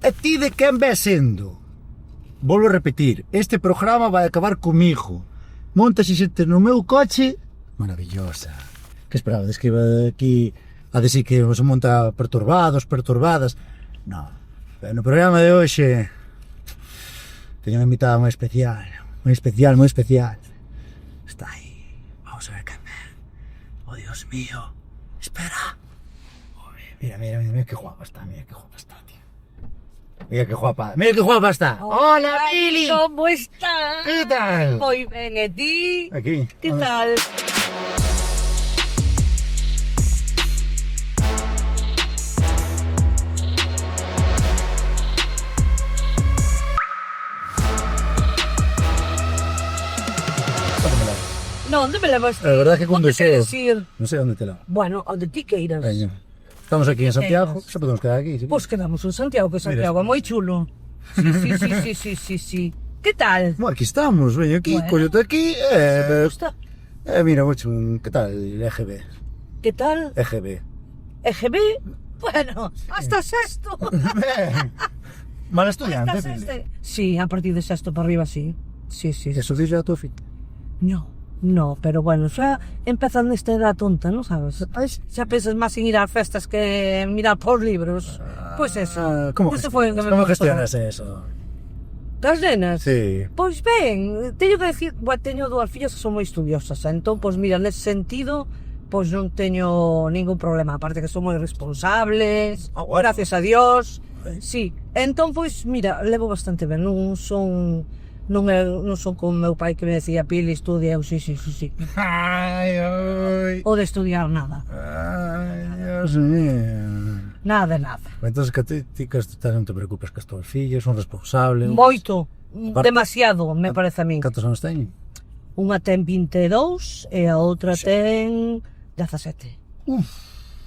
E ti de quen ves sendo? Volvo a repetir, este programa vai acabar comigo. Montas e xente no meu coche, maravillosa. Que esperabades que iba aquí a decir que se monta perturbadas? No, pero no programa de hoxe teño unha invitada moi especial. Está aí, vamos a ver quen é. Oh, Dios mío, espera. Mira que guapa está, tío. Mira que guapa está. Hola, Pili. ¿Cómo estás? ¿Qué tal? Muy bien, ¿y ti? Aquí. ¿Qué tal? No, ¿dónde me la vas a La verdad es que cuando quieres sé, ir? no sé dónde te la. Bueno, donde ti queiras. Veña. Estamos aquí en Santiago, Venga. xa podemos quedar aquí. ¿Sí? Pues quedamos en Santiago, que Santiago é moi chulo. Sí. ¿Qué tal? Bueno, aquí estamos, veño aquí, Bueno. collote aquí. ¿Te gusta? Mira, mucho, ¿qué tal el EGB? ¿Qué tal? EGB. ¿EGB? Bueno, hasta sexto. Mal Hasta estudiante, sexto. Pili. Sí, a partir de sexto para arriba, sí. Sí. Eso dice a tu fin. No, pero bueno, xa empezan nesta edad tonta, non sabes? Xa pensas máis en ir ás festas que en mirar por libros. Pois eso. ¿Cómo Eso foi o que me ¿Cómo gustou. gestionas eso? Das nenas? Sí. Pois ben, teño que decir, teño dúas fillas que son moi estudiosas, entón, pois mira, nese sentido, pois non teño ningún problema, aparte que son moi responsables, Bueno. gracias a Dios, sí, entón, pois, mira, levo bastante ben, non son como meu pai que me decía, Pili, estudia, eu, sí, Ay. ou de estudiar nada, Ay, Dios mío. nada de nada, Entonces, que ti que non te preocupes que as túas fillas son responsables. moito, Aparte- demasiado, me parece a min. Cantos anos teñen? Unha ten 22 e a outra ten 17.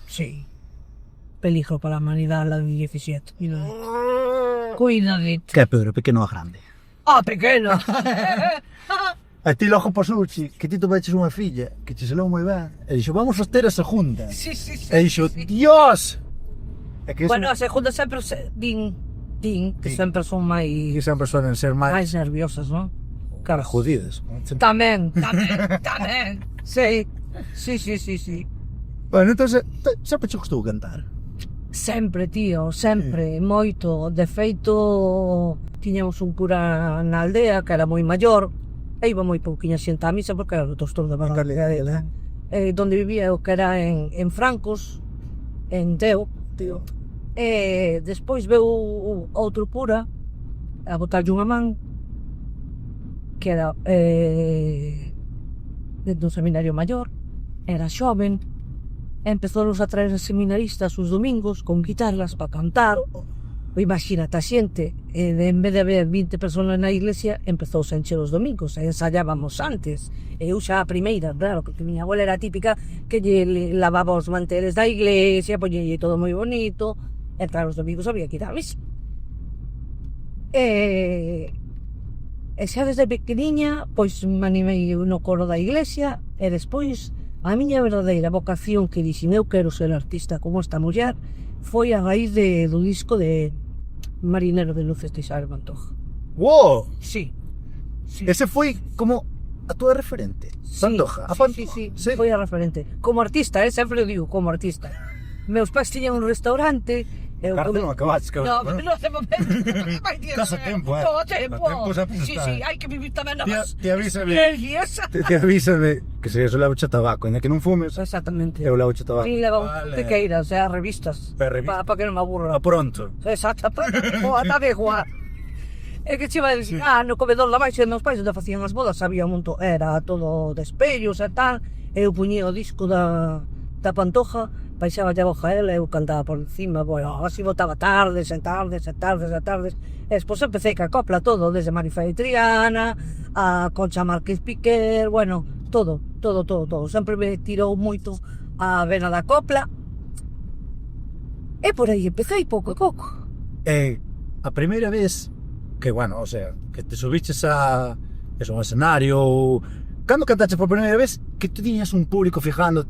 Sí. Peligro para a humanidade la de 17. Cuidadito. Que é Pedro, pequeno a grande? Ah, pequena. A ti logo pasouche que ti tomaches unha filla que che selou moi ben e dixo, vamos a ter a segunda. Sí. E dixo, Dios! É que Bueno, a segunda sempre din que Sí. sempre son que máis sempre suelen ser máis nerviosas, non? Claro. jodidas. Tamén. Sí. Bueno, entonces, sempre che gustou cantar? Sempre, tío, sempre, moito. De feito, tiñamos un cura na aldea que era moi maior, e iba moi pouquiña xente á misa porque era o tostor da barriga dele. Donde vivía eu que era en Francos, en Teo, tío. E despois veu outro cura a botarlle unha man, que era dentro do seminario maior, era xoven, empezounos a traer seminaristas os domingos con guitarras para cantar. Imagínate a xente, en vez de haber 20 personas na iglesia, empezou a encher os domingos, e ensaiábamos antes. E eu xa a primeira, claro, que miña abuela era típica que lle lavaba os manteles da iglesia, poñelle todo moi bonito, e claro, os domingos había que ir á misa. E xa desde pequeniña, pois me animei no coro da iglesia, e despois a miña verdadeira vocación que dixen eu quero ser artista como esta muller foi a raíz do disco de Marinero de Luces de Isabel Pantoja. Wow! Sí. Ese foi como a túa referente, Pantoja. A Pantoja. Sí, foi a referente. Como artista, sempre o digo, como artista. Meus pais tiñan un restaurante. Carta non acabaches, No, no hace momento. Estás a tempo, Todo tempo. A tempo xa Sí, está. hai que vivir tamén nas Ti avísame. experiencias. Te avísame que se eso levo che tabaco, ainda que non fumes, Exactamente. eu levo che tabaco. E leva Vale. que queiras, revistas. Para revistas. Para que non me aburra. A pronto. Exactamente. O ata de jugar. É que che vai dicir, no comedor da baixa dos meus pais onde facían as bodas había un montón, era todo de espellos e tal, eu puñía o disco da Pantoja, baixaba a boja ela, eu cantaba por encima, bueno, así botaba tardes e tardes. E despois empecé que a copla todo, desde Marifé Triana, a Concha Márquez Piquer, bueno, todo. Sempre me tirou moito a vena da copla. E por aí empecé pouco a pouco. A primeira vez que, bueno, o sea, que te subiches a un escenario, cando cantaches por primeira vez que tú tiñas un público fijando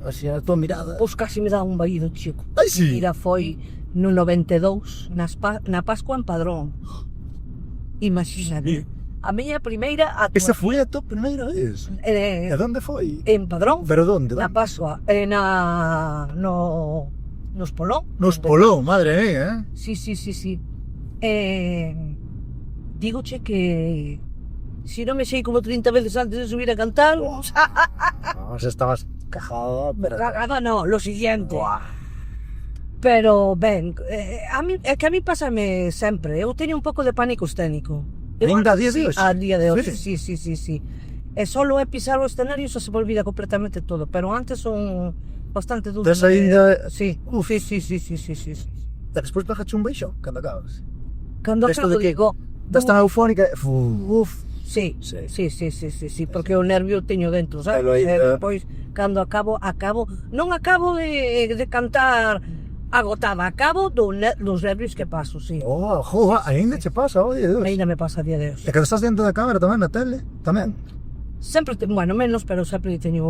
así a tua mirada. Pois casi me dá un vaído, chico. Ai, sí. Mira, foi no 92, na Pascua en Padrón. Imagínate. Sí. A miña primeira Esa actuación foi a tua primeira vez. E onde foi? en Padrón, Pero onde? na Pascua, nos Polón. Nos Polón, madre mía, Sí. Dígoche que si non me sei como 30 veces antes de subir a cantar, Vamos, estabas cagada, pero... cagada no, lo siguiente. Buah. Pero ben, a mí pásame sempre, eu teño un pouco de pánico escénico. Ainda a día de hoxe? A día de hoxe, Sí. sí. E solo é pisar o escenario e se me olvida completamente todo, pero antes son bastante dulce. Tes aínda... Sí, Uf. sí. Despois pegaste un baixo, cando acabas. Cando Esto acabo de que digo, estás tan eufórica... sí, Sí. porque o nervio teño dentro, sabes? Pero aí, Depois, cando acabo, non acabo de cantar agotada, acabo dos nervios que paso, sí. Oh, jo, ainda che pasa, oye, Dios. Ainda me pasa a día de hoxe. E cando estás dentro da cámara tamén, na tele, tamén. Sempre, bueno, menos, pero sempre teño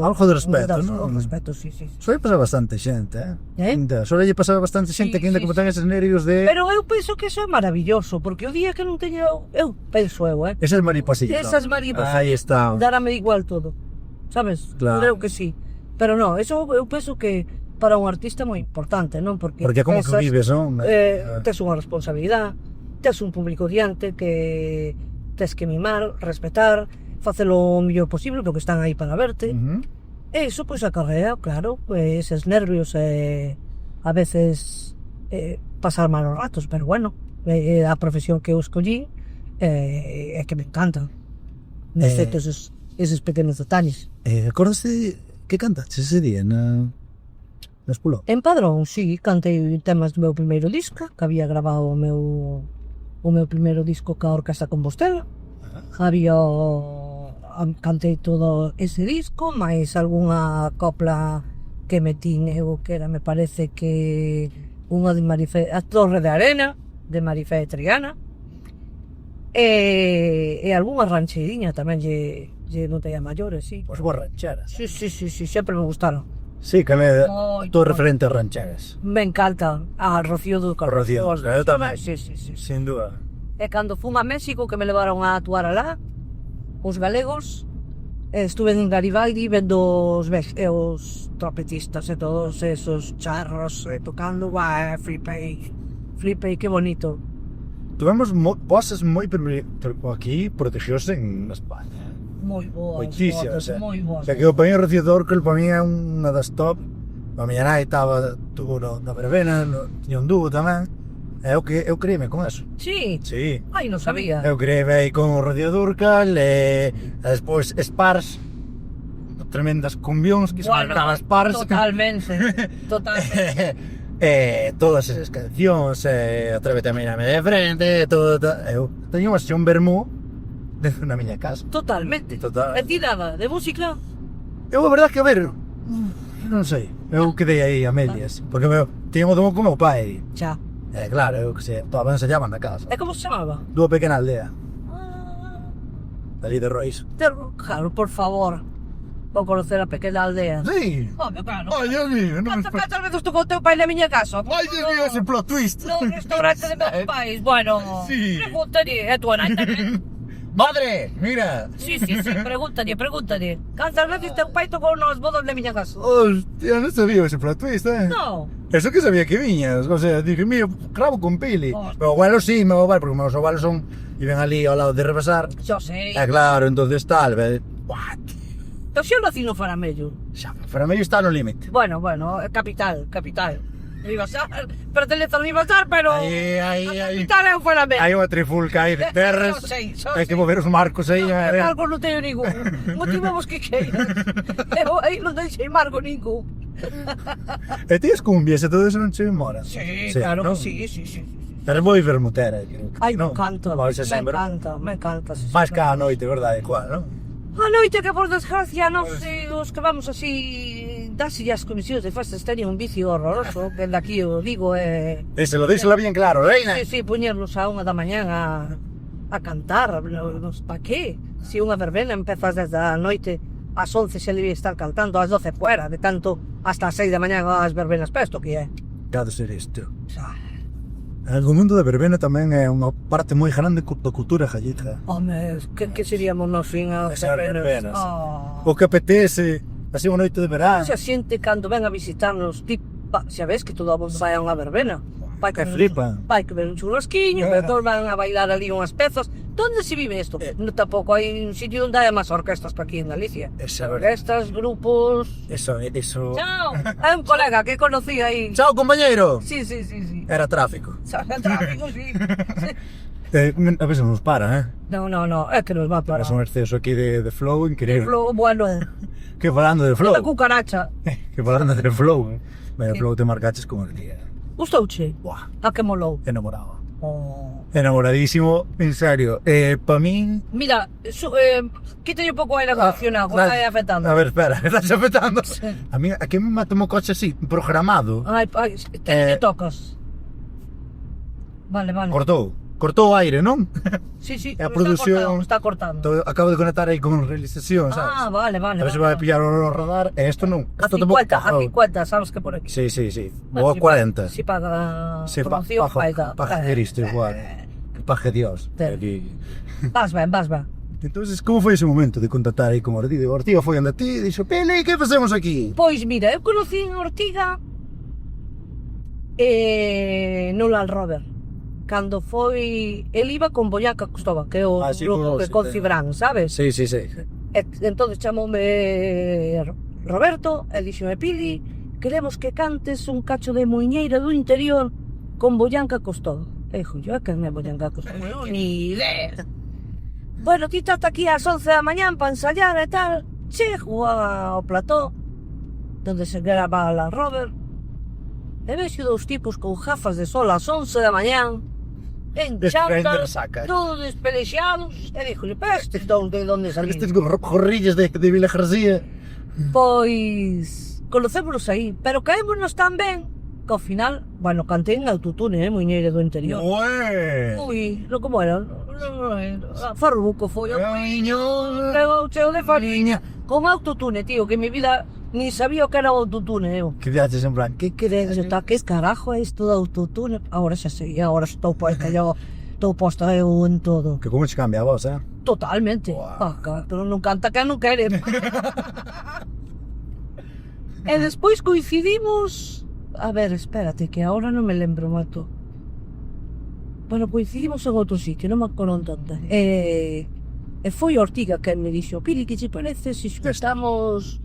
Algo de respeto, non? Un respeto, sí. Suele pasar bastante xente, Ainda, suele pasar bastante xente Sí, que ainda sí, como ten eses nervios de... Pero eu penso que eso é maravilloso, porque o día que non teño, eu penso, Esas mariposillas. esas mariposas, Aí está. darame igual todo, sabes? Claro. Creo que sí. Pero no, eso eu penso que para un artista é moi importante, non? Porque como que vives, non? Tes unha responsabilidade, tes un público diante que tes que mimar, respetar, facelo o mellor posible porque están aí para verte. E iso pois acarrea, claro, pues, eses nervios a veces pasar malos ratos, pero bueno, a profesión que eu escollí é que me encanta. Excepto eses pequenos detalles. Acordaste que cantaste ese día nas Polón? En Padrón, sí, cantei temas do meu primeiro disco, que había grabado o meu primeiro disco ca Orquestra Compostela. Cantei todo ese disco, máis algunha copla que metín eu, que era, me parece que unha de Marifé, a Torre de Arena, de Marifé e Triana, e algunha rancheiriña tamén lle notei a maiores, sí. Pois boas rancheras. Sí, sempre me gustaron. Sí, que me... Moito. Todo referente a rancheras. Me encanta a Rocío Dúrcal. Rocío Dúrcal, eu tamén. Sí. Sin duda. E cando fun a México, que me levaron a actuar alá, os galegos, estuve en Garibaldi vendo os trompetistas e todos esos charros tocando, flipei, que bonito. Tuvemos voces moi aquí protegidos en España. Moi boas, Moitísimas, moi boas. O sea, que o para mí o Rocío Dúrcal para mí é unha das top. A miña nai tuvo na verbena, tiña un dúo tamén. Eu creíme con eso. Sí? Sí. Ai, non sabía. Eu creíme aí con o Rocío Dúrcal e despois Spars, tremendas cumbións que se marcaba Spars. Totalmente. Todas esas cancións, Atrévete a mirarme de frente, todo. Eu teño unha sesión vermú dentro na miña casa. Totalmente. Total. E ti nada, de música? Eu a verdade que, a ver, non sei, eu quedei aí a medias, porque tiña un domo con meu pai. Xa. Claro, eu que sei, todas ensallaban na casa. E como se chamaba? Dúa pequena aldea, dali de Rois. Claro, por favor. Vou conocer a pequena aldea. Sí. Home, claro. Ai, Dios mío, non me Cantas veces tocou teu pai na miña casa? Ai, Dios mío, ese plot twist. No restaurante de meus pais, bueno. Sí. Pregúntalle, é tua nai tamén? Madre, mira. Sí, pregúntalle. Cantas veces teu pai tocou nos bodos da miña casa? Hostia, non sabía ese plot twist, No. Eso que sabía que viñas, o sea, dije, mira, cravo con pili. Hostia. Meu abuelo sí, meu abuelo, porque meus abuelos viven ali ao lado de Rebasar. Yo sei. Claro, entonces tal, what? Pero xe eu nací no Faramello. Xa, Faramello está no límite. Bueno, capital. Ribasar, pertenece a Ribasar, pero Aí. a capital é o Faramello. Hai unha trifulca aí de terras. Yo sei. Hai que mover os marcos aí. Marco non teño ningún. Motivamos que queiras. Eu aí non deixei marco ningún. E ti as cumbias e todo eso non che mora? Sí, claro non? que sí. Pero moi vermutera, creo. Ai, me non? encanta. Vale, xa sempre. Me encanta. Sí, Máis que a noite, verdade, cual, non? A noite que por desgracia non sei, os que vamos así dase as comisións de festas teñen un vicio horroroso, que daqui o digo Se lo dísela bien claro, reina. sí, poñerlos a 1 da mañán a cantar, pa qué? Si unha verbena empezas desde a noite ás 11 xa debía estar cantando, ás 12 fuera, de tanto hasta as 6 da mañá as verbenas pesto que é. Cada ser isto. Xa. O mundo da verbena tamén é unha parte moi grande da cultura gallega. Home, que seríamos nos fin as As verbenas. Oh. O que apetece, así unha noite de verán. Xa xente cando ven a visitarnos, xa ves que todo o mundo vai a unha verbena. Vai Que flipan. Vai comer un churrasquiño, pero todos van a bailar ali unhas pezas. Donde se vive isto? No, tampouco hai un sitio onde hai máis orquestas para aquí en Galicia. Esa é verdade. Orquestas, grupos... Eso. Chao, hai un colega que conocí aí. Chao, compañeiro. Sí. Era tráfico. Sabe, tráfico, sí. A veces nos para, No, é que nos va a parar. Es un exceso aquí de flow increíble. Flow, bueno, Que falando de flow. la cucaracha. Que falando de flow. Vaya flow te marcaches como el día. Gustouche? Buah, A que molou? enamorado. Oh. Enamoradísimo, en serio. Para min... Mira, quítale un pouco o aire acondicionado, que está afectando. A ver, espera, estás afectando. Sí. A mí, aquí me mata un coche así, programado. Ai, te tocas. Vale. Cortou o aire, non? Sí, A produción... Está cortando. Acabo de conectar aí con realización, sabes? Ah, vale. A ver se vai pillar o radar. E isto non. A Isto 50, sabes que por aquí. Sí. Vou a 40. Si paga Se promoción, paga. paga isto igual. Que pague Dios. Aquí. Vas ben. Entonces, como foi ese momento de contactar aí con Ortiga? Ortiga foi ande a ti e dixo, Pili, que facemos aquí? Pois mira, eu conocí en Ortiga no Land Rover. Cando foi... El iba con Boyaca Costova, que é o grupo que con Cibran, sabes? Sí. Entonces chamoume Roberto e dixome, Pili, queremos que cantes un cacho de Muiñeira do interior con Boyanca Costova. E dixo, yo, que é Boyanca Costova? Ni idea. Bueno, ti estás aquí ás 11 da mañán para ensayar e tal. Chego ao plató donde se grava la Rover e vexo dous tipos con gafas de sol ás 11 da mañán en chándal, todos despelexados e dixo, pero estes dous de onde salín? Estes gorrillas de Vila García. Pois conocémonos aí, pero caémonos tan ben que ao final, bueno, cantei en autotune, Muiñeira do interior. Ué! Ui, non como era? Farruco foi o Muiño, cheo de fariña con autotune, tío, que en mi vida ni sabía o que era autotune, eu. que viajes en plan, que queres? Está, que carajo é isto de autotune? Agora xa sei, agora estou poeta, estou posta eu en todo. Que como se cambia a voz, Totalmente. Pero non canta que non quere. E despois coincidimos... A ver, espérate, que agora non me lembro moito. Bueno, coincidimos en outro sitio, non me acordo onde. E foi Ortiga que me dixo, Pili, que che parece se escutamos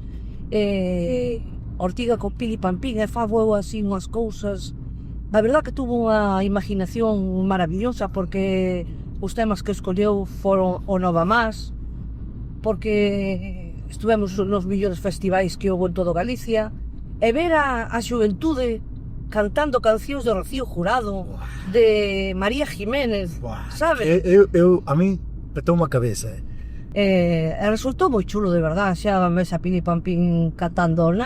Ortiga con Pili Pampín e fago así unhas cousas. A verdad que tuvo unha imaginación maravillosa porque os temas que escolleu foron o Nova Más, porque estuvemos nos millores festivais que houve en todo Galicia, e ver a xuventude cantando cancións de Rocío Jurado, de María Jiménez, sabes? A mí petou unha cabeza, E resultou moi chulo, de verdad, xa ves a Pili Pampín cantando en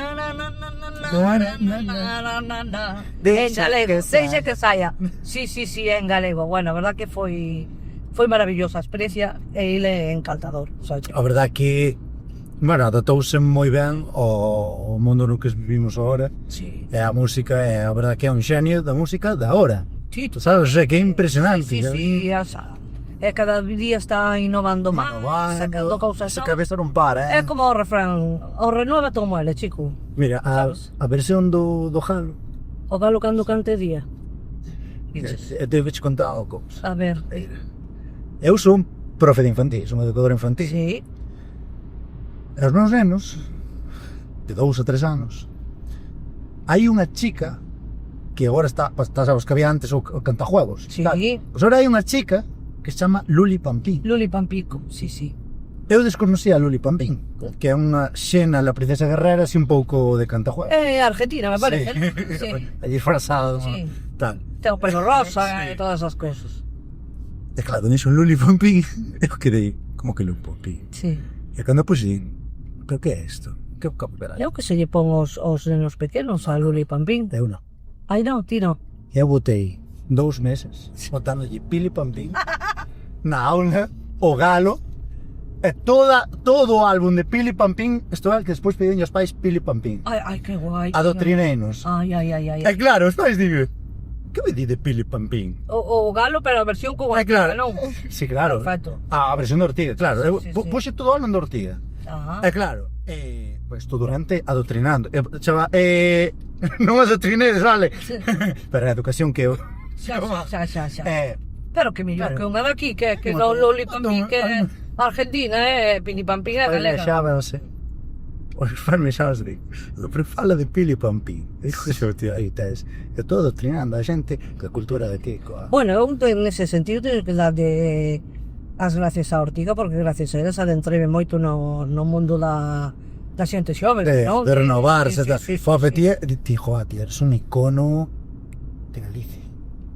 galego, deixa que saia. Sí, en galego. Bueno, a verdad que foi maravillosa a experiencia e ele é encantador. A verdad que, bueno, adaptouse moi ben ao mundo no que vivimos agora. Sí. E a música, a verdad que é un xenio da música da hora. Sí, tú sabes, que é impresionante. Sí, e cada día está innovando máis, sacando cousas. Esa cabeza non para, É como o refrán, o renueva todo muele, chico. Mira, a versión do Galo. O Galo cando cante día. Deves contar unha cousa. A ver. Eu son profe de infantil, son educador infantil. Sí. E os meus nenos, de 2 a 3 anos, hai unha chica que agora está, sabes que había antes o cantajuegos. Sí. Pois agora hai unha chica que se chama Luli Pampín. Luli Pampico, sí. Eu desconocía a Luli Pampín, que é unha xena la princesa guerrera, así un pouco de cantajuegos. É argentina, me parece. Sí. É disfrazado, sí. Tal. Ten o pelo rosa e todas esas cousas. E claro, dixo Luli Pampín, eu quedei, como que Luli Pampín? Sí. E cando puxín, pero que é isto? Que verá? Eu que se lle pon os nenos pequenos a Luli Pampín. Eu non. Ai non, ti non. Eu botei 2 meses botándolle Pili Pampín na aula, o Galo, todo o álbum de Pili Pampín, isto é que despois pedían os pais Pili Pampín. Ai, que guai. Adoctrinéinos. Ai. E claro, os pais digo, que me di de Pili Pampín? O galo, pero a versión con Ortiga, non? Sí, claro. Perfecto. A versión de Ortiga, claro. Sí. Puxe todo o álbum de Ortiga. Ajá. E claro, pues tú durante adoctrinando. Chava, non adoctrinedes, vale? Sí. Pero a educación que eu... Xa. Eh, Pero que mellor claro. que unha daqui, que Como no Lolipampín, que é Argentina, Pinipampín é galega. Os farmexados de pero fala de Pili Pampín. Dijo eso, tío, aí tes. Eu todo adoctrinando a xente que a cultura de Kiko. Bueno, eu nese sentido teño que dar de as gracias a Ortiga, porque gracias a eles adentreime moito no mundo da xente xove, non? De renovarse. Sí. Fofe, tía, dijo, tía, eres un icono de Galicia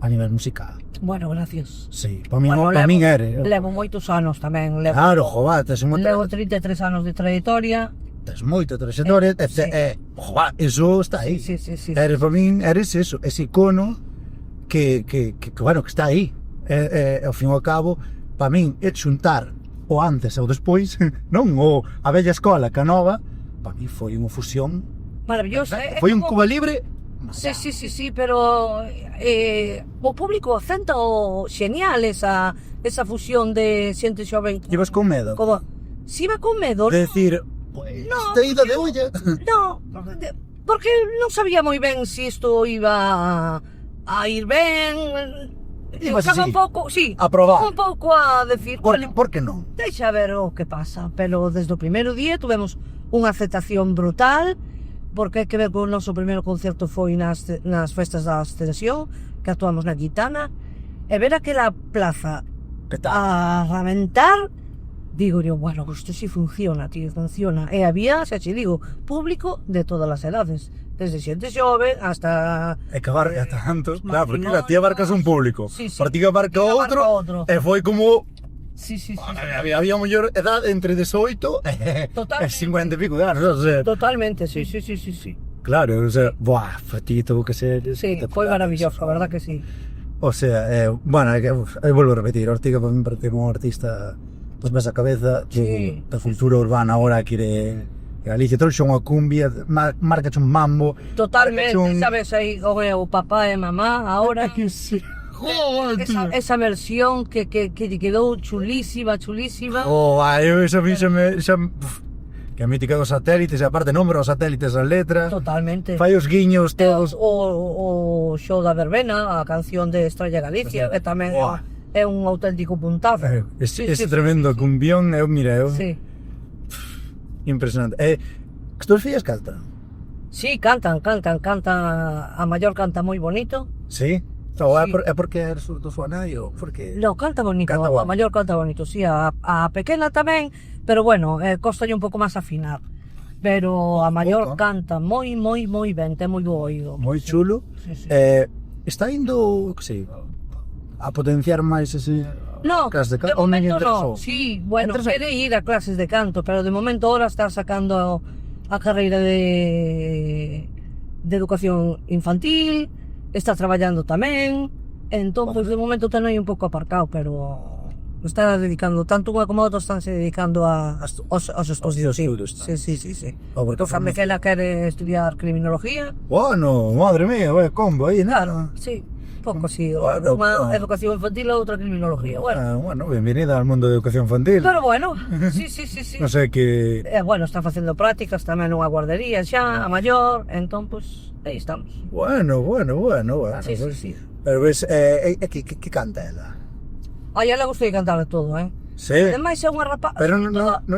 a nivel musical. Bueno, gracias. Sí, para min eres. Levo moitos anos tamén. Claro, joder, tes un Levo 33 anos de trayectoria. tes moita trayectoria, Sí. joder, eso está aí. Sí. Eres, para min, eres eso, ese icono que bueno, que está aí. Ao fin e ao cabo, para min, é xuntar o antes e o despois, non o a vella escola que a nova, para min foi unha fusión. Maravilloso. Foi un Cuba Libre. Sí, pero o público acenta o genial esa fusión de xente xoven. Llevas con medo. Como, si iba con medo, De decir, pues, No, te ida de olla. no, porque non sabía moi ben se isto iba a ir ben. Ibas Estaba así, un pouco, sí, a probar. un pouco a decir, Por que non? deixa ver o que pasa, pero desde o primeiro día tuvemos unha aceptación brutal, porque hai que ver que o noso primeiro concerto foi nas festas da Ascensión, que actuamos na Gitana, e ver aquela plaza Que tal? a reventar, digo yo, bueno, isto sí funciona, tío, funciona. E había, xa che digo, público de todas as edades, desde xente xove hasta... É que abarca tantos. Claro, porque matrimonios. ti abarcas un público. Sí. Partiga abarca Partiga abarca outro. outro. E foi como... Sí. Había maior edad entre 18 e Totalmente. 50 e pico de anos. O sea, Totalmente, sí. claro, o sea, buah, para ti tuvo que ser... Sí, foi maravilloso, a verdad que sí. O sea, bueno, volvo a repetir, Ortiga para mí parece como un artista pues ves a cabeza que a cultura urbana ahora quiere Galicia, todo xa unha cumbia, marca un mambo. Totalmente, marca sabes, aí o papá e mamá, ahora... que sí. Joder, esa versión que quedou chulísima. Oh, eu esa que a mítica dos satélites, e aparte nombra os satélites as letras. Totalmente. Fai os guiños todos. O show da verbena, a canción de Estrella Galicia, que tamén é un auténtico puntazo. Ese tremendo cumbión, mira, Sí. Impresionante. Que tus fillas cantan? Sí, cantan. A maior canta moi bonito. Sí? Sí. É porque eres do súa nai ou porque... No, canta bonito, Canta a guapo. maior canta bonito, sí, a pequena tamén, pero bueno, costalle un pouco máis afinar. Pero a maior pouco. canta moi ben, ten moi bo oído. Moi chulo. Sí. Está indo, que sei, a potenciar máis ese... No, clases de de canto, ou non lle momento interesou? no. Sí, bueno, Interesa- quere ir a clases de canto, pero de momento ahora está sacando a carreira de educación infantil, está traballando tamén, entón, pois de momento ten aí un pouco aparcado, pero está dedicando, tanto unha como a outra están se dedicando aos estudios, sí. estudios, Sí. Oh, porque Tócame que ela quere estudiar criminología, Bueno, madre mía, vaya combo aí, claro, sí, pouco así, Bueno, unha educación infantil e outra criminología, bueno. Bueno, bienvenida al mundo de educación infantil. Pero bueno, sí. Non sei que... Bueno, está facendo prácticas tamén nunha guardería xa, a maior, entón, pois, aí estamos. Bueno. Sí. Pero ves, que canta ela? Ai, ela gusta de cantar de todo, Sí. Ademais é unha rapaz... Pero non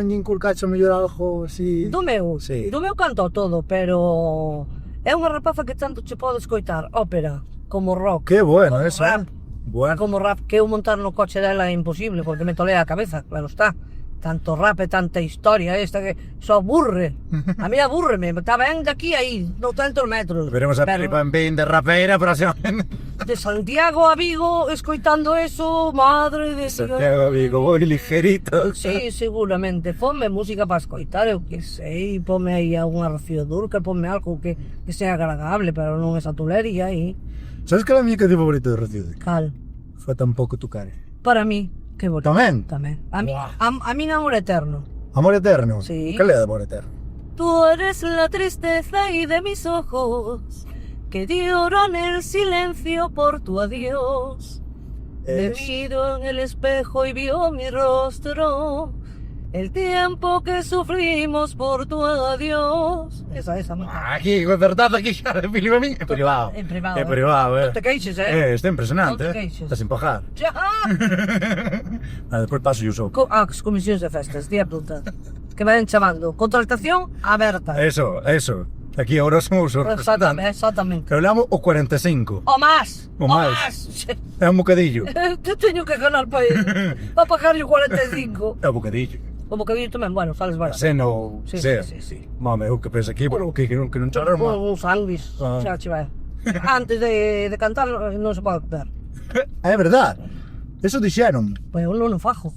lle inculcaxe mellor algo así... Do meu, Sí. do meu canto todo, pero... É unha rapaza que tanto che pode escoitar ópera, como rock, Que bueno, como eso, rap, Bueno. como rap, que eu montar no coche dela é imposible, porque me tolea a cabeza, claro está. Tanto rap e tanta historia esta que só aburre. A mí aburreme, está ben de aquí a aí, 200 metros. Veremos a Pero Pili Pampín de rapeira próximamente. de Santiago a Vigo, escoitando eso, madre de Dios. Santiago, Vigo, voy ligerito. Sí, seguramente. Ponme música para escoitar, eu que sei, ponme aí unha Rocío Dúrcal, ponme algo que sea agradable, pero non esa tulería aí. ¿Sabes que la miña canción favorita de Rocío? Cal, Fue tampoco tu cara. para mí, Que bonito. Tamén? Tamén. A Buah. min amor eterno. Amor eterno? Sí. Cal é de amor eterno? Tú eres la tristeza y de mis ojos, que lloran en el silencio por tu adiós. Me miro en el espejo y vio mi rostro, el tiempo que sufrimos por tu adiós. Esa, mija. Aquí, verdad, aquí xa de Filipe a mí. En privado. En privado, En privado, Non te queixes, Está impresionante, Non te queixes. Está sin pajar. Xa. Despois paso yo sou. As comisións de festas, día punta. Que vayan chamando. Contratación aberta. Eso. Aquí ahora somos os representantes. Exactamente. Que hablamos o 45. O más. O máis. É un bocadillo. Eu teño que ganar para pagar o 45. É un bocadillo. O bocadillo tamén, bueno, sales barato. Seno, Sí, sea. sí. Mame, eu que penso aquí, bueno, que non chorar má. Un sándwich, Ah. xa che vai. Antes de cantar non se pode comer. É verdad. Eso dixeron. Pois eu non fajo.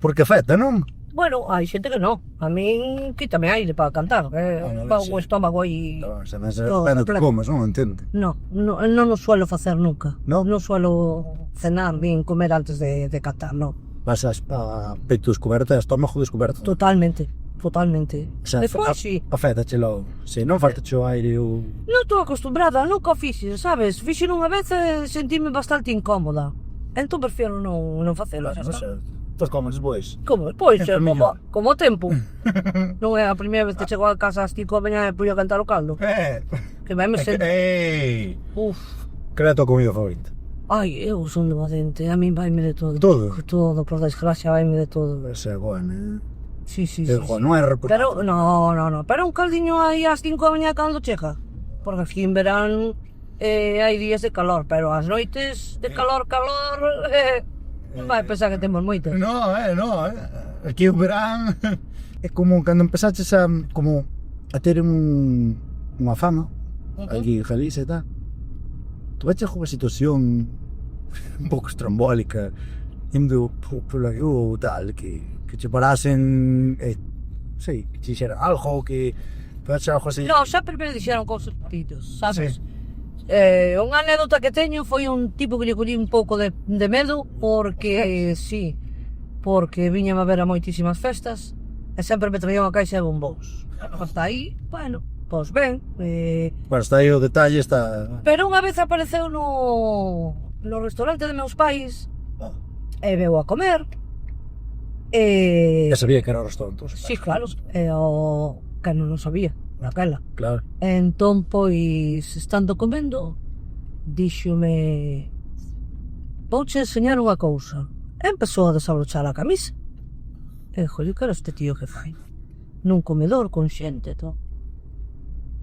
Porque afecta, non? Bueno, hai xente que non. A min quítame aire para cantar, para o estómago aí. Se me se Todo pena completo. comas, non entende. Non o suelo facer nunca. No? Non suelo cenar nin comer antes de cantar, non. Vas a peito descoberto e estómago descoberto. Totalmente. O sea, Despois, sí. afétachelo. Se non faltache o aire ou... Non estou acostumbrada, nunca o fixe, sabes? Fixe unha vez e sentime bastante incómoda. Entón prefiero non facelo, xa está. Estás comes despois. Como? Pois, Sempre mellor. como o tempo. Non é a primeira vez que chego a casa ás 5 da mañá e puxo a cantar o caldo. Que vai me sento. Ei! Uf. Que é a tua comida favorita? Ai, eu son de Madente, a min vaime de todo. Todo? Todo, por desgracia, vaime de todo. Ese é bueno, Sí. non é reputado. Pero, no. Pero un caldiño aí ás 5 da mañá cando chega. Porque aquí en verán hai días de calor, pero as noites de calor, vai pensar que temos moitas. No. Aquí o verán é como cando empezaches a ter unha fama aquí en Galicia e tal. Tu veches unha situación un pouco estrambólica indo pola rúa ou tal, que che parasen, sei, que che dixeran algo, que veches algo así. No, sempre me dixeron cousas petitos, sabes? Sí. Unha anécdota que teño foi un tipo que lle collí un pouco de medo porque, porque viñame a ver a moitísimas festas e sempre me traía unha caixa de bombóns. Hasta aí, bueno, pois ben. Bueno, está aí o detalle, está... Pero unha vez apareceu no restaurante de meus pais e veu a comer e... Ya sabía que era o restaurante. Sí, claro, e o que non o sabía, naquela. Claro. Entón, pois, estando comendo, díxome: vouche enseñar unha cousa. E empezou a desabrochar a camisa. E dixo, que era este tío que fai? Nun comedor con xente, to.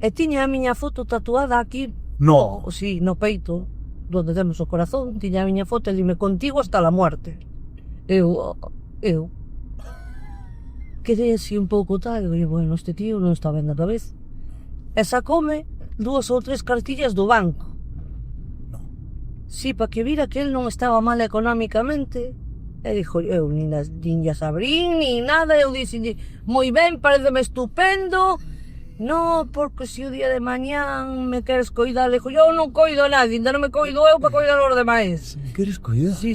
E tiña a miña foto tatuada aquí, No. sí, no peito, donde temos o corazón, tiña a miña foto e dime: contigo hasta la muerte. Eu quedei así un pouco tal, e bueno, este tío non está ben da cabeza. E sacoume 2 ou 3 cartillas do banco. Sí, para que vira que él non estaba mal económicamente. E dixo, eu nin as abrín, nin nada, eu dixenlle, moi ben, pareceme estupendo. No, porque se o día de mañán me queres coidar, dixo, eu non coido a nadie, ainda non me coido eu para coidar os demais. Queres coidar? Sí,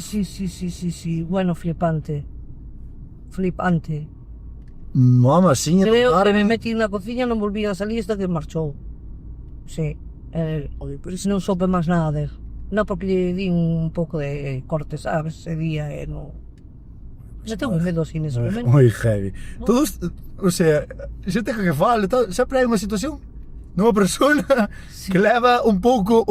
bueno, flipante. Mama, siña. Creo que me metí na cociña, non volví a salir hasta que marchou. Sí, non soube máis nada de él. Non, porque lle di un pouco de corte, sabes, ese día, non... Já tengo medo así nese momento. Moi heavy. Todos, o sea, xente que fala, sempre hai unha situación nunha persona que leva un pouco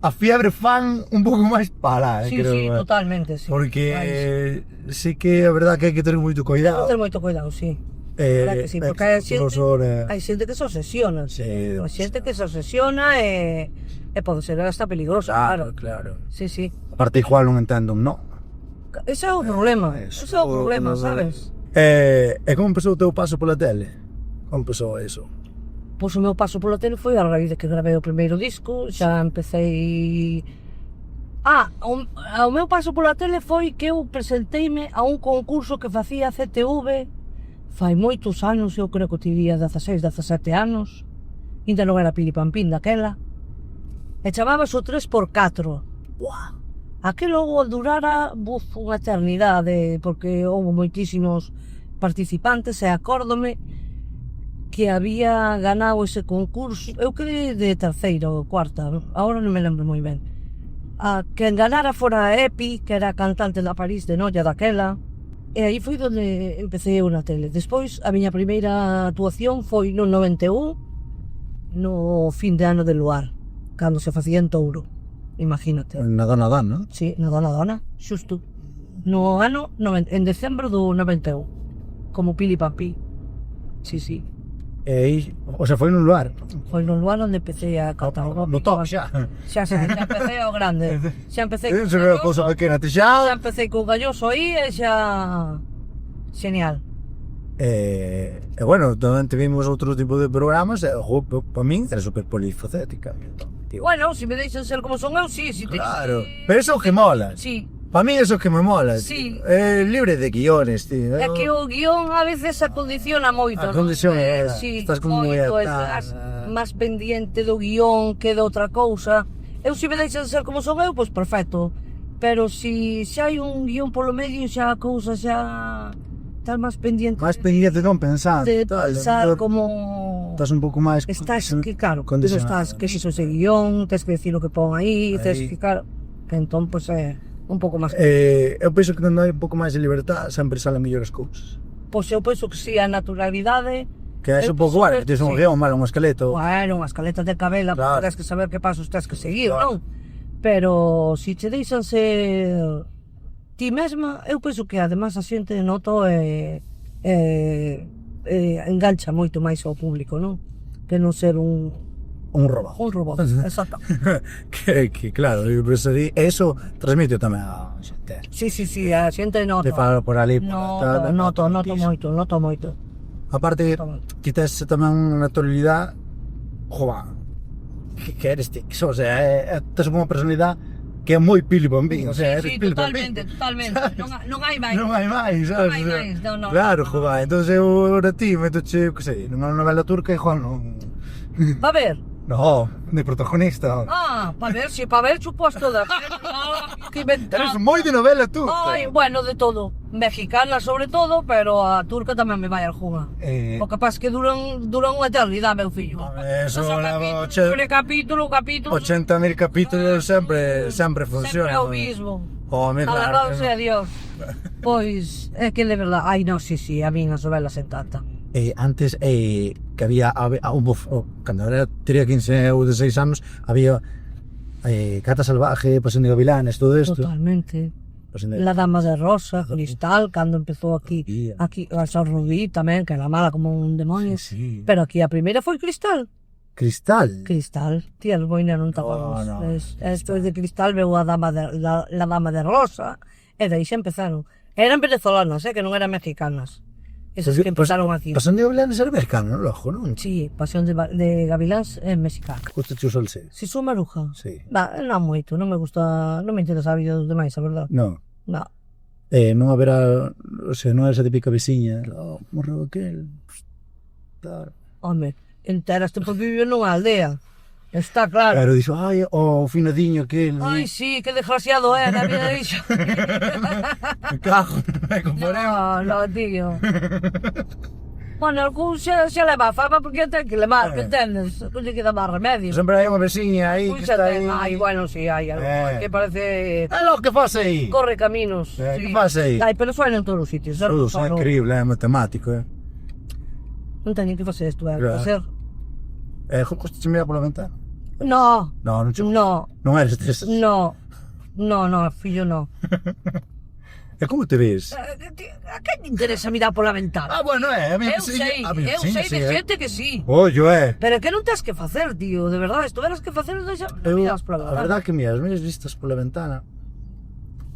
a fiebre fan un pouco máis para, Sí, creo. totalmente, sí. Porque sí que é verdad que hai que ter moito cuidado. Ter moito cuidado, sí. Verdad que sí, porque hai xente que se obsesiona. Sí, Hai xente que se obsesiona e pode ser hasta peligroso, claro. Claro. Sí. Aparte, igual non entendo un no. Ese é o problema, sabes? E como empezou o teu paso pola tele? Como empezou eso? Pois o meu paso pola tele foi a raíz de que gravei o primeiro disco, xa empecei... o meu paso pola tele foi que eu presenteime a un concurso que facía a CTV fai moitos anos, eu creo que tiría 16, 17 anos, ainda non era pilipampín daquela, e chamábase o 3x4. Buah! Aquilo durara unha eternidade, porque houve moitísimos participantes e acórdome que había ganado ese concurso, eu quedei de terceira ou cuarta, agora non me lembro moi ben. A quen ganara fora a Epi, que era a cantante da París de Noia daquela, e aí foi onde empecé eu na tele. Despois, a miña primeira actuación foi no 91, no fin de ano de Luar, cando se facía en Touro, imagínate. Na Dona Dan, non? Sí, na Dona, xusto. No ano, en decembro do 91, como Pili Papi. Sí, sí. E aí, o sea, foi nun lugar. Foi no lugar onde empecé a cantar. No top xa. Xa empecé ao grande. Xa empecé Non se ve a cousa pequena, xa xa. empecé co Galloso aí e xa... Genial. E bueno, tamén tivemos outro tipo de programas, e para min era super polifacética. Bueno, se me deixan ser como son eu, sí. Claro, pero eso é o que mola. Sí. Para mí eso é o que me mola. Sí. Libre de guiones, tío. É que o guión a veces se condiciona moito. A condición é sí, estás como moi moito, atada. estás máis pendiente do guión que de outra cousa. Eu se me deixan ser como son eu, pois perfecto. Pero se xa hai un guión polo medio, xa a cousa xa... Estás máis pendiente. Máis pendiente non pensar. De pensar como... Estás un pouco máis... Estás, que claro, tú condicionado. estás, que se iso ese guión, tens que decir o que pon aí, tens que, claro, que entón, pois é un pouco máis... Eu penso que non hai un pouco máis de libertad, sempre salen mellores cousas. Pois eu penso que si, a naturalidade... Que é un pouco, vale, que tens un guión, mal, un esqueleto. Bueno, unha escaleta de cabela, Claro. tens que saber que pasos tens que seguir, Claro. non? Pero, se te deixan ser ti mesma, eu penso que además a xente noto engancha moito máis ao público, non? Que non ser un robot. Un robot, exacto. que claro, eu penso que eso transmite tamén a xente. Sí, a xente nota. Te falo por ali, Noto moito. Aparte, que tes tamén unha naturalidade, jova, que eres ti, o sea, tes unha personalidade que é moi Pili Pampín, o sea, eres Pili Pampín. Totalmente. Non hai máis. Non hai máis, sabes? Non hai máis, non. Claro, jova, entón eu ahora ti metoche, que sei, nunha novela turca e Juan non... Va a ver. No, de protagonista. Para ver suposto de... que inventado. Eres moi de novela turca. Ai, bueno, de todo. Mexicana sobre todo, pero a turca tamén me vai algunha. O capaz que duran unha eternidade, meu fillo. Eso leva capítulo. 80.000 capítulos sempre funciona. Sempre o mismo. Home, claro. Alabado sea Dios. Pois, é que de verdade, ai non, sí, a min as novelas encantan. Antes que había cando era tería 15 ou 16 anos había Cata Salvaje, Pasión de Gavilanes, todo isto. Totalmente. La Dama de Rosa, Cristal, cando empezou aquí a San Rubí tamén, que era mala como un demonio. Sí. Pero aquí a primeira foi Cristal. Cristal. Tía, os boina non tapamos. Despois de Cristal veu la Dama de Rosa, e daí xa empezaron. Eran venezolanas, que non eran mexicanas. Esas que empezaron aquí. Pasión de Gavilanes era mexicano, non? Lojo, non? Sí, Pasión de Gavilanes é mexicana. Gusta che o salseo? Si son maruja? Sí. Non moito, non me gusta, non me interesa a vida dos demais, a verdade. Non. Non. Non haberá, o sea, non era esa típica veciña, morreu aquel. Claro. Home, enteraste por vivir nunha aldea. Está claro. Pero dixo, ai, o finadiño aquel. Ai, sí, que desgraciado era, mira, dixo. Me cago, me comporemos. No, tío. Bueno, algún xa leva fama porque ten que levar, que entendes? Non lle queda máis remedio. Sempre hai unha veciña aí que está aí. Ai, bueno, sí, hai algo que parece... É lo que faz aí. Corre caminos. Que faz aí? Ai, pero suena en todos os sitios. Todos, é increíble, é matemático, Non teñen que facer isto, facer... Justo che mira pola ventana? No. Non che... No. Non eres desas? No, fillo, no. E como te ves? A que te interesa mirar pola ventana? Bueno, a mí eu sei de xente que sí. Ollo, Pero que non tens que facer, tío, de verdade, se tuveras que facer, non miras pola ventana. A verdade que mira, as minhas vistas pola ventana,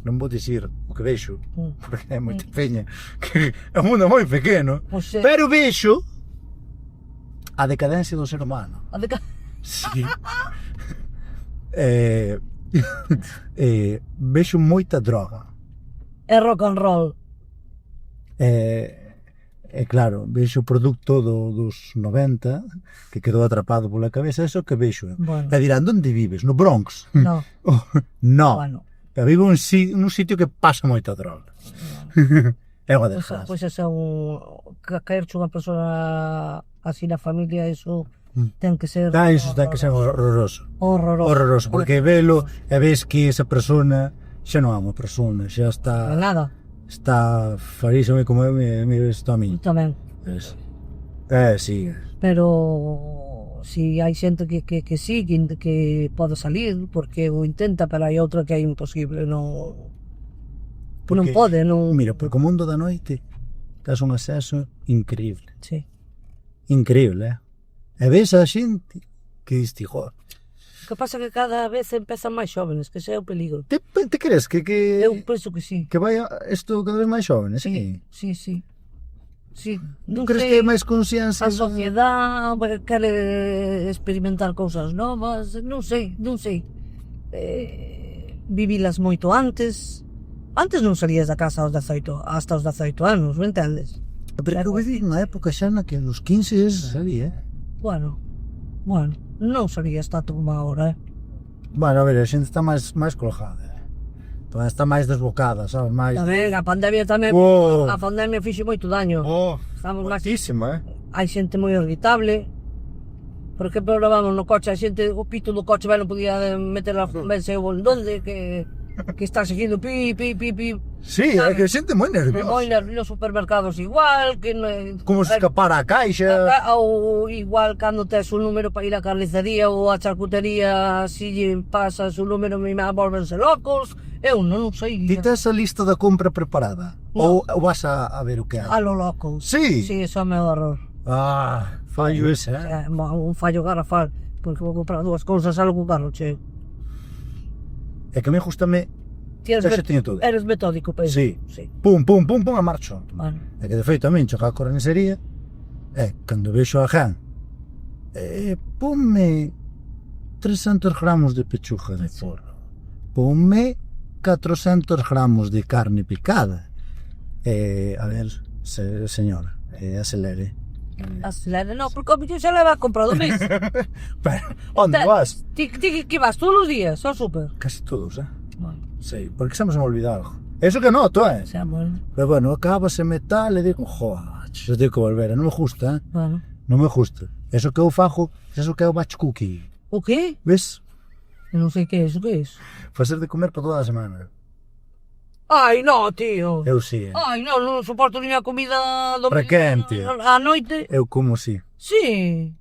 non vou dicir o que vexo, porque é moita peña, que é un mundo moi pequeno, pero vexo a decadencia do ser humano. Sí. Vexo moita droga. É rock and roll. Claro, vexo o produto dos 90 que quedou atrapado pola cabeza, eso que vexo. Bueno. E dirán, onde vives? No Bronx? No. No. Bueno. Pero vivo nun sitio que pasa moita droga. É unha desgracia. Pois ese é caerche unha persoa así na familia, eso ten que ser... Iso ten que ser horroroso. Horroroso. Horroroso, porque velo e ves que esa persona xa non é unha persona, xa está... Nada. Está farísimo como me isto a mí. Tamén. Sí. Pero si hai xente que sí, que pode salir, porque o intenta, pero hai outra que é imposible, non pode, non... Mira, porque o mundo da noite tes un acceso increíble. Sí. Increíble, E ves a xente que diste, joder. O que pasa é que cada vez empezan máis xóvenes, que ese é o peligro. Te crees que Eu penso que sí. que vai isto cada vez máis xóvenes, Sí. Sí, Non crees que hai máis consciencia? A sociedade quere experimentar cousas novas, non sei. Vivilas moito antes. Antes non salías da casa hasta os 18 anos, me entendes? Pero eu vivi unha época xa na que nos 15 salía, Bueno, non salías tanto como agora, Bueno, a ver, a xente está máis colgada, está máis desbocada, sabes, máis... Tamén, a pandemia tamén, Oh. a pandemia fixe moito daño. Estamos máis... moitísima, Hai xente moi irritable. Por exemplo, ahora vamos no coche, a xente, o pito do coche non podía meter a vense o donde, que está seguindo pi. Sí, é que a xente moi nerviosa. Moi nervioso, supermercados igual, que Como se escapara a caixa... ou igual cando tes un número para ir á carnicería ou á charcutería, si lle pasas un número me volvense locos, eu non sei. Ti tes a lista da compra preparada? No. Ou vas a ver o que hai? A lo loco. Sí? Sí, eso é o meu error. Fallo ese, Un fallo garrafal, porque vou comprar dúas cousas, algo caro, che. É que a mí justame... Eres teño todo. Eres metódico, pois. Sí. Sí. Pum, a marcho. Bueno. É que de feito a min choca a cornicería, cando vexo a Jan, ponme 300 gramos de pechuga de porro, ponme 400 gramos de carne picada. A ver, señora, acelere. Acelere, non, porque o millón xa leva comprado mes. Pero, onde vas? Ti que vas todos os días ao súper? Casi todos, Bueno, Sí, porque xa me olvidado algo. Eso que noto, xa, bueno. Pero bueno, acabase metal e digo, joder, xa tengo que volver, non me gusta, Bueno. Non me gusta. Eso que eu fago, eso que é o batch cookie. O que? Ves? Eu non sei que é iso, que é iso? Facer de comer para toda a semana. Ai, non, tío. Eu sí, Ai, non soporto nin a comida do Requente. a noite. Eu como sí. Sí.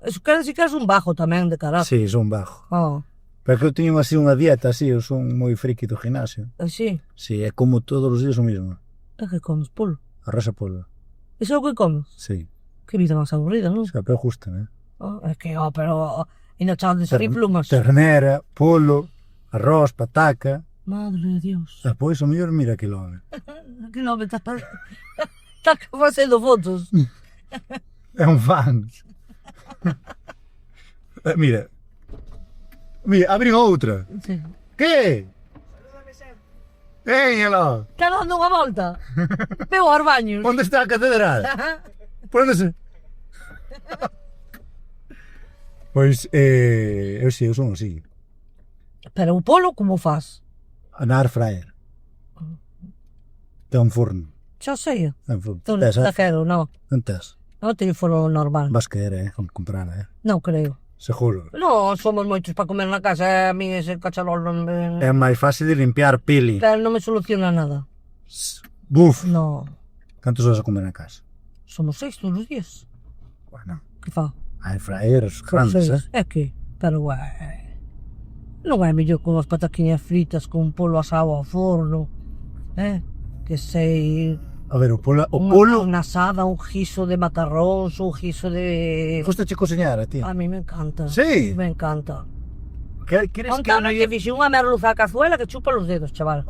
Eso quer decir que és un bajo tamén de carácter. Sí, son bajo. Oh, Pero que eu teño así unha dieta así, eu son moi friki do gimnasio. así. Sí, é como todos os días o mismo. É que comes polo. Arroz e pollo. Iso é o que comes? Sí. Que vida máis aburrida, non? Xa, pero gusta, É que, pero... E no chan de salir plumas. Ternera, polo, arroz, pataca. Madre de Dios. Despois o mellor mira que lo Que non me está facendo fotos. É un fan. Mira, abren outra. Sí. Que? Veñalo. Está dando unha volta. Veo aos baños. Onde está a catedral? Por onde se... Pois, eu sí, eu son así. Pero o polo como faz? Na air fryer. Ten un forno. Xa sei. Ten forno. Non te quero, non. Non tes. Non teño forno normal. Vas querer, comprar, Non creo. Seguro. Non, somos moitos para comer na casa, a mí ese cachalol non me... É máis fácil de limpiar pili. Pero non me soluciona nada. Buf. Non. Cantos vas a comer na casa? Somos 6 todos os días. Bueno, Que fa? air fryers grandes, É que, pero non é mellor con as pataquiñas fritas con un polo asado ao forno, que sei... A ver, o polo... Unha asada, un guiso de macarróns, un guiso de... Gusta che cociñar a ti? A mí me encanta. Sí? Me encanta. Queres que eu non que fixe unha merluza a cazuela que chupa os dedos, chaval.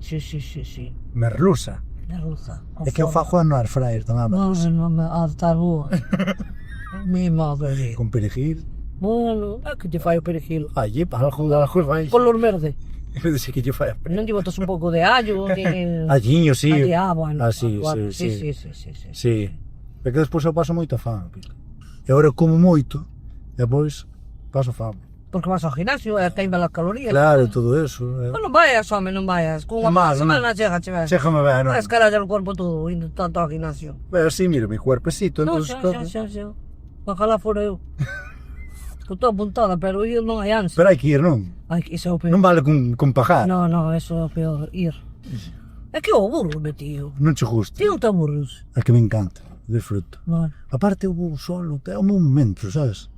Sí. merluza? Merluza. É que eu fago no air fryer tamén. Non me está boa. Mi madre. Con perejil. Bueno, é que te fai o perejil. Allí, para algo vai. Color verde. Eu disse que lle fai a perejil. Non lle botas un pouco de allo, ni... Alliño, sí. Bueno. Sí. Sí. É que despois eu paso moita fame. E agora como moito, e depois paso fame. porque vas ao gimnasio e queima as calorías. Claro, todo eso. Non vayas, home, non vayas. Con unha Malo, semana chega, che ves. Chéjame ver, non? Es carallo o corpo todo indo tanto ao gimnasio. Pero sí, mira, mi cuerpecito, Non, entonces... xa. Ojalá fora eu. Estou apuntada, pero ir non hai ansia. Pero hai que ir, non? Ai, iso é o peor. Non vale con pagar. No, eso é o peor, ir. É que eu aburro, tío. Non che gusta. Ti non te aburres. É que me encanta, disfruto. Vale. Aparte eu vou solo, é o meu momento, sabes?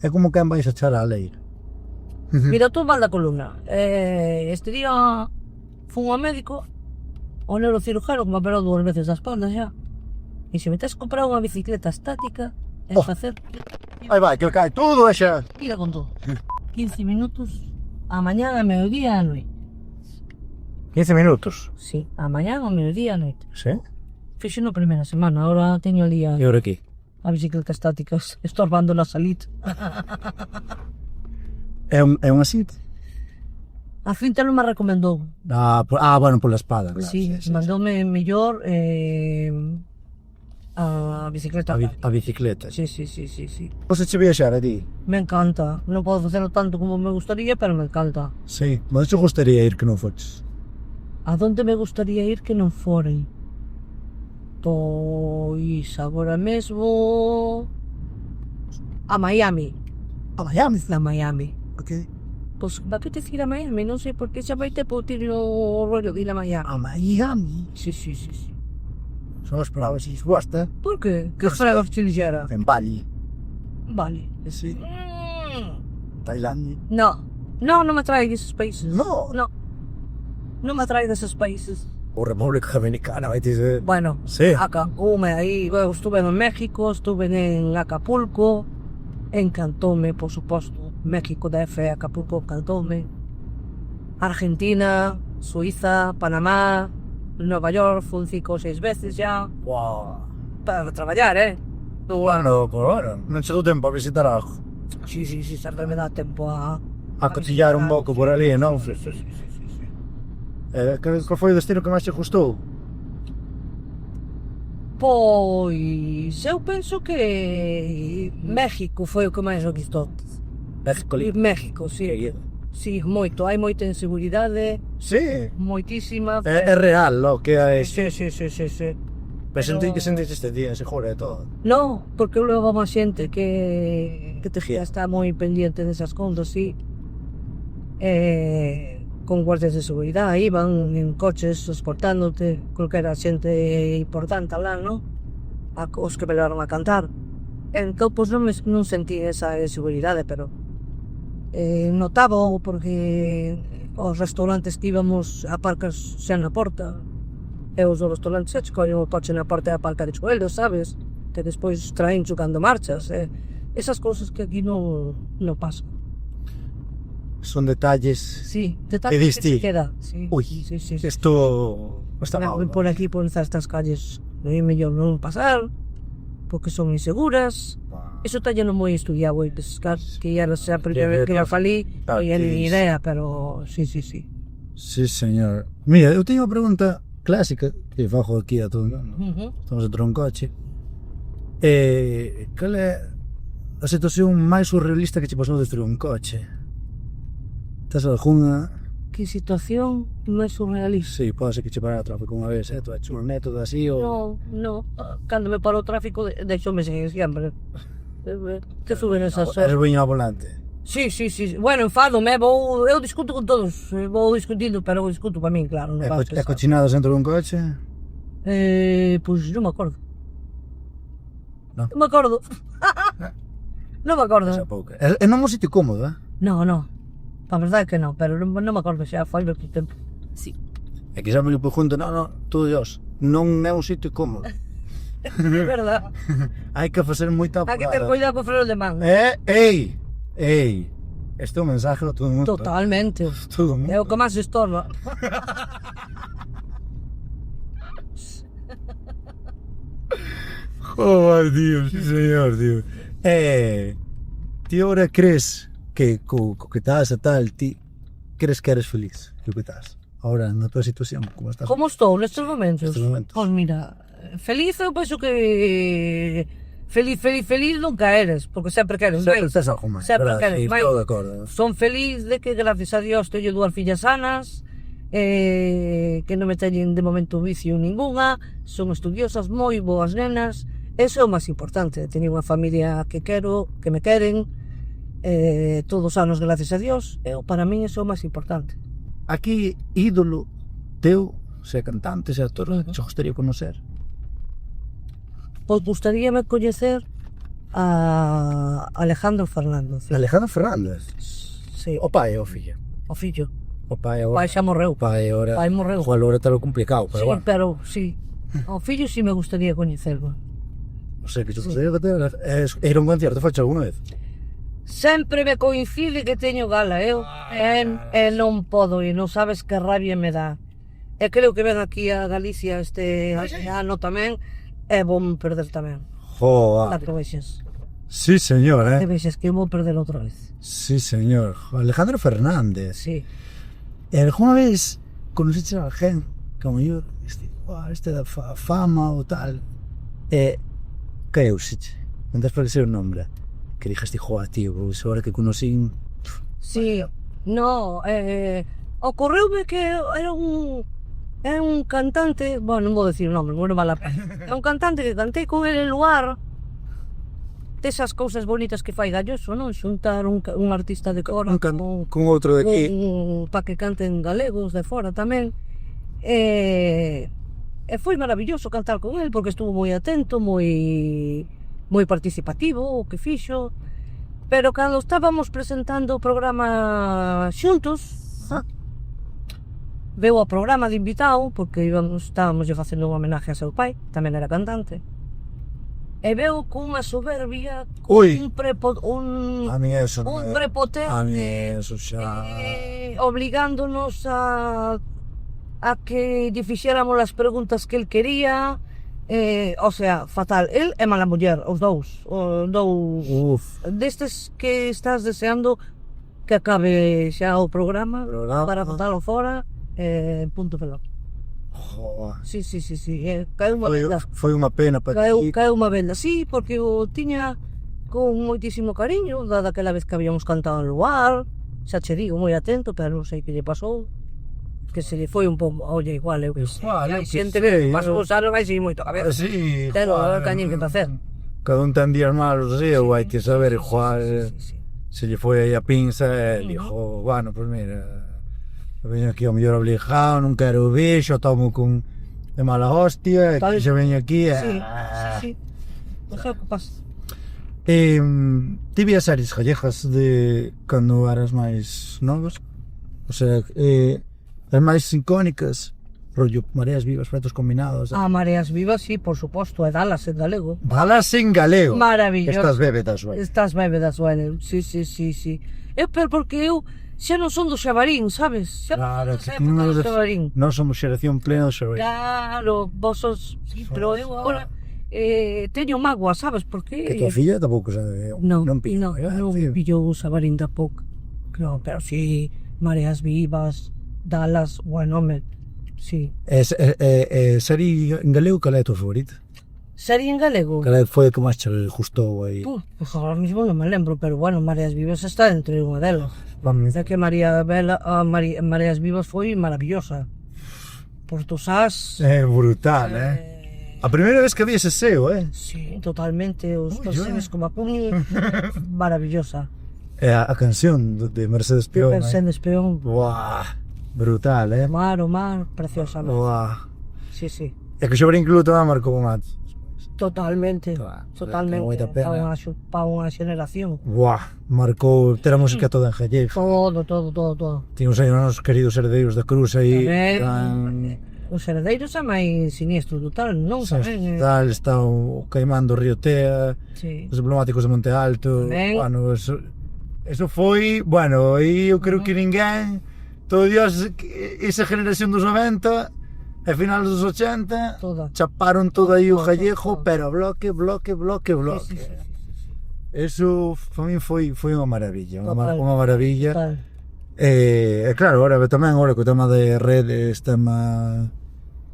É como quen vais a echar a leira. Mira, estou mal da columna. Este día fun ao médico, ao neurocirujano, que me operou 2 veces da espalda xa. E se me tes comprar unha bicicleta estática, é facer... Aí vai, que cae todo e xa. Tira con todo. 15 minutos, a mañá, a mediodía, a noite. 15 minutos. Sí, a mañá, a mediodía, a noite. Sí? Fixo na primeira semana, ahora teño ali E ahora aquí? a bicicleta estática, estorbando na salita. É un así? A finta non me recomendou. Bueno, pola espada, claro. Sí, mandoume mellor a bicicleta. A bicicleta. Sí. Pois che viaxar a ti? Me encanta. Non podo facelo tanto como me gustaría, pero me encanta. Sí, mas te gustaría ir que non foches? A donde me gustaría ir que non forei? Pois agora mesmo a Miami. A Miami? A Miami. Ok. Pois me apetece ir a Miami, non sei por que xa vai ter por tiro o rollo de ir a Miami. A Miami? Sí. Só esperaba si gosta. Por que? Que fregos te dixera? En Bali. Vale. Sí. Tailandia. Non me atrae deses países. No. Non me atrae deses países. O República Dominicana, vai dizer. Bueno, Sí. a Cancún, aí, eu estuve en México, estuve en Acapulco, encantoume, por suposto, México DF, Acapulco, encantoume, Argentina, Suiza, Panamá, Nova York, fun 5 ou 6 veces ya, Wow. para traballar, Bueno, non che dou tempo a visitar algo. Sí, sempre me dá tempo a Cotillar un pouco por ali, non? Sí. Qual foi o destino que máis te gustou? Pois, eu penso que México foi o que máis me gustou. México, sí. Sí, moito, hai moita inseguridade, Sí. moitísima. É real, lo que hai. Sí. Pero sentí que sentiste este día, se jura e todo. No, porque eu levo máis xente que te já está moi pendiente desas contas, sí. Con guardias de seguridade, iban en coches transportándote, creo que era xente importante lá, non? Os que me levaron a cantar. Entón, pois non sentí esa seguridade, pero notaba porque os restaurantes que íbamos aparcas xa na porta, e os dos restaurantes xa collen o coche na porta e aparca de chuelos, sabes? Que despois traen cando marchas, esas cousas que aquí non pasan. Son detalles. Sí, Que detalles diste. que se queda. Sí, Uy, sí. Esto está mal. Voy por aquí, por estas calles, é mellor non pasar, porque son inseguras. Eso está lleno moi estudiado, que ya non sei a primeira vez que eu falei, non hai ni idea, pero sí. Sí, señor. Mira, eu teño unha pregunta clásica que fago aquí a todo mundo. Estamos dentro dun coche. Cal é a situación máis surrealista que che pasou dentro dun coche? Tes algunha? Que situación máis surrealista? Sí, pode ser que che parara o tráfico unha vez, tu hecho un método así ou... No. Cando me parou o tráfico, deixoume seguir sempre. Que suben esas horas. Eres boña ao volante. Sí. Bueno, enfádome, eu discuto con todos, vou discutindo, pero eu discuto para min, claro. E cochinadas dentro dun coche? Pois non me acordo. No? Non me acordo. Non me acordo. Esa pouca. E non é un sitio cómodo, No. A verdade é que non, pero non me acordo xa, foi moito tempo. Sí. E que xa me pregunto, tú Dios, non é un sitio cómodo. É verdade. Hai que facer moita Hai que ter cuidado co freno de man. Ei! Este é un mensaje a todo o mundo. Totalmente. Todo o mundo. É o que máis estorba. Joder, Dios, sí señor, Dios. Ti ahora crees que co que estás e tal, ti crees que eres feliz? Co que estás? Ahora, na tua situación, como estás? Como estou nestes momentos? Nestes momentos. Pois mira, feliz eu penso que feliz nunca eres, porque sempre queres Sempre máis. tes algo máis, Sempre verdad? queres Sí, máis. estou de acordo. Son feliz de que, gracias a Dios, teño 2 fillas sanas, que non me teñen de momento vicio ninguna, son estudiosas, moi boas nenas, eso é o máis importante. Teño unha familia que quero, que me queren, todos anos, gracias a Dios, para min eso é o máis importante. Aquí, ídolo teu, se cantante, se actor, que gostaría conocer? Pois gustaríame coñecer a Alejandro Fernández. Alejandro Fernández. Sí, O pai ou o fillo? o fillo. O pai O pai xa morreu. O pai agora... O pai morreu. Joder, agora está lo complicado, pero Sí, bueno. pero sí. O fillo sí me gustaría coñecerlo. O sea, que yo gostaría que te... Ir a un concierto, facho alguna vez? Sempre me coincide que teño gala, e non podo, e non sabes que rabia me dá. E creo que ven aquí a Galicia este ano tamén, e vou perder tamén. Joder. Que vexes. Sí, señor, Que vexes que vou perder outra vez. Sí, señor. Alejandro Fernández. Sí. E alguna vez conociste a alguén como yo, este da fama ou tal, e caeuseche, non te aparecer o nombre, que dijiste, joa, tío, pois agora que conocín... Sí, no, ocorreume que era un cantante, bueno, non vou decir o nome, non vale a pena. É un cantante que cantei con ele en lugar desas cousas bonitas que fai Galloso, non? Xuntar un artista de cora con outro de aquí. para que canten galegos de fora tamén. E foi maravilloso cantar con ele porque estuvo moi atento, moi participativo, o que fixo. Pero cando estábamos presentando o programa xuntos, veu ao programa de invitado, porque estábamos facendo unha homenaje a seu pai, tamén era cantante, e veu cunha soberbia, Ui. un A mí eso non é... prepotente, A mí eso xa... obligándonos a que lle fixéramos as preguntas que el quería, o sea, fatal. El e mala muller, os dous. Uf. Destes que estás deseando que acabe xa o programa para botalo fora, punto pelota. Joder. Sí, caeu unha venda. Foi unha pena para ti. Caeu unha venda, sí, porque o tiña con moitísimo cariño, dada aquela vez que habíamos cantado en lugar, xa che digo, moi atento, pero non sei que lle pasou, que se lle foi un pouco, oye, igual, eu que sei, hai xente que pasou os anos, vai si moito a cabeza, Sí, pero joder. cañín que facer. Cada un ten días malos, sí, ou hai que saber, igual, Sí. se lle foi aí a pinza, e dixo, bueno, pues mira, veño aquí ao mellor obligado, non quero ver, xo tomo con de mala hostia, e que xa veño aquí, Sí. O sea, que pasa? Ti vías series gallegas de cando eras máis novos? O sea, as máis icónicas, rollo Mareas Vivas, Pratos Combinados. A Mareas Vivas, sí, por suposto, e Dalas en galego. Balas en galego. Maravilloso. Estas bébedas, güey. Estas bébedas, bueno, sí. Pero porque eu xa non son do Xabarín, sabes? Xa Claro, non sei que por non do Xabarín. non somos xeración plena do Xabarín. Claro, vos sos... Sí, pero eu agora teño mágoa, sabes? Porque... Que tua filla tampouco sabe. Non pillo. pillou o Xabarín tampouco. Claro, pero sí, Mareas Vivas, Dalas, bueno, sí. Serie en galego, cal é a tua favorita? Serie en galego? Cal foi a que máis che gustou aí? Pues ahora mismo non me lembro, pero bueno, Mareas Vivas está entre unha delas. Vamos. É que Mareas Vivas foi maravillosa. Por tu sabes... É brutal, A primeira vez que vi ese seo, Sí, totalmente, os percebes como a puño, maravillosa. É a canción de Mercedes Peón. Mercedes Peón, Buah, brutal, o mar, preciosa. Buah. Sí. É que o Xabarín Club tamén marcou un ato. Totalmente, moita pena. para unha xeneración. Buah, marcou, ter a música toda en gallego. Todo. Tiña uns anos queridos herdeiros da Cruz aí. Os heredeiros é máis siniestro total, non saben? Tal, está o Caimán do Río Tea, Sí. os emblemáticos de Monte Alto. Ben. Bueno, eso foi, bueno, e eu creo que ninguén, todo Dios, esa generación dos 90 e finales dos 80, Toda. chaparon todo aí o gallego, todo. pero bloque. Sí. Eso para min foi unha maravilla, Total. unha maravilla. Total. E claro, ahora tamén agora co tema de redes, tema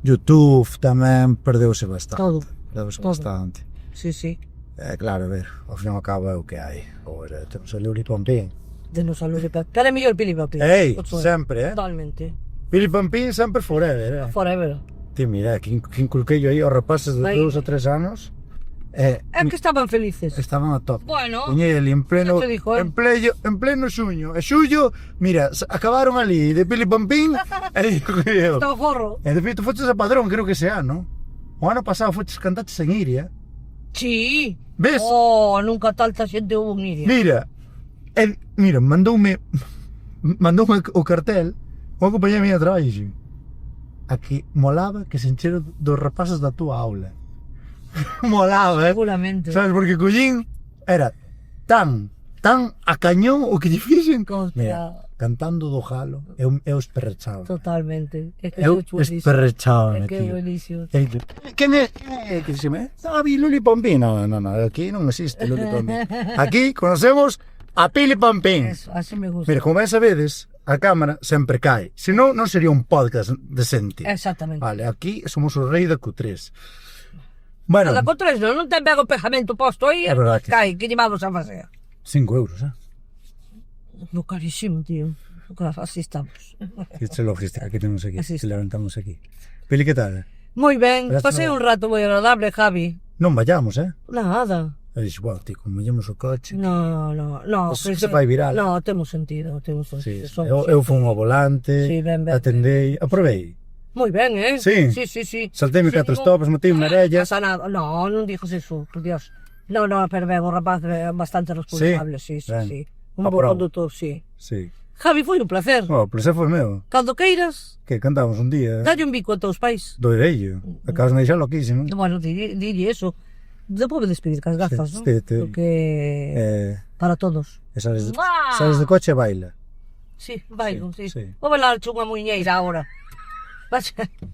YouTube tamén perdeuse bastante. Todo. Perdeuse Todo. bastante. Sí. Claro, a ver, ao fin e ao cabo é o que hai. Agora, temos a Luli Pompín. De nos saludos. Cara, é mellor Pili Pampín. Ei, sempre, Totalmente. Pili Pampín sempre forever, Forever. Ti, mira, que inculquei yo aí aos rapaces de 2 ou 3 anos. É que estaban felices. Estaban a top. Bueno, Puñei ali en pleno, xa te dijo, en pleno xuño. E xullo, mira, acabaron ali de Pili Pampín e digo eu. estaba forro. E de feito foches a Padrón, creo que ese ano. O ano pasado foches cantaches en Iria. Sí. Ves? Oh, nunca tanta xente hubo en Iria. Mira, mandoume o cartel, unha compañía miña de traballo. A que molaba que se enchera dos rapaces da túa aula. Molaba, Seguramente. Sabes, porque collín era tan a cañón o que lle fixen. Mira, cantando do jalo, eu esperrechaba. Totalmente. É que Eu é buenísimo. esperrechaba, É que é tío. buenísimo. Quen é? Que se me? Sabi, Luli Pompín. No, aquí non existe Luli Pompín. Aquí conocemos a Pili Pampín. Eso, así me gusta. Mira, como ben sabedes, a cámara sempre cae. Se non, non sería un podcast decente. Exactamente. Vale, aquí somos o rei da Q3. Bueno, Cada contra eso, non ten ben o pegamento posto aí. É verdade que Cai, que llevamos a facer. 5 euros, No carísimo, tío. Así estamos. Esta logística que temos aquí, Así que está. levantamos aquí. Pili, que tal? Moi ben, Gracias, pasei un rato moi agradable, Javi. Non vayamos, Nada. E dixo, wow, tío, como vallamos o coche. No. Pues se vai viral. No, temos sentido, temos Sí, sentido. eu fun ao volante, Sí, ben. atendei, aprovei. Moi ben, Sí. Sí. Salteime 4 stops, metei unha orellas. Pasa nada. No, non dixos eso, por Dios. No, pero ben, o rapaz é bastante responsable, sí. Ben. Un bo Aprobo. condutor, sí. Sí. Javi, foi un placer. Oh, pero ese foi meu. Cando queiras, Que cantamos un día. dalle un bico a teus pais. Doirello. Acabas de deixar loquísimo. Bueno, dille eso. Depois de despedir cas gafas, ¿no? Sí. Porque... Para todos. Sales ¡Mua! de coche e baila. Sí, bailo, sí. Sí. Vou bailar unha muñeira agora.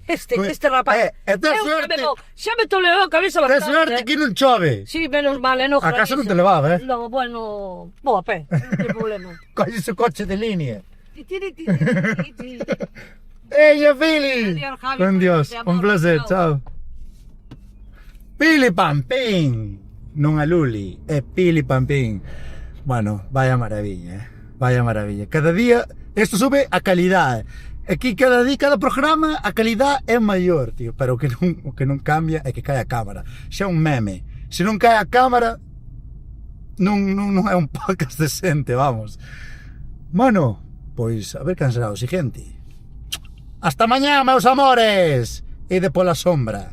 Este rapaz... Ten suerte. Xa me toleou a cabeza Ten bastante. suerte que non chove. Sí, menos mal, no. A casa non te levaba, No, bueno... Vou a pé, non tem problema. Colles o coche de línea. Ti, ti, ti, ti, ti, ti. Ella, Pili. Adiós, Javi. Con Dios, Te un amamos, placer, chao. chao. Pili Pampín. Non a Luli, é Pili Pampín. Bueno, vaya maravilla, vaya maravilla. Cada día, isto sube a calidade. Aquí cada día, cada programa, a calidade é maior, tío. Pero o que non cambia é que cae a cámara. Xa é un meme. Se non cae a cámara, non é un podcast decente, vamos. Bueno, pois, a ver quen será o siguiente. Hasta mañá, meus amores! E de pola sombra.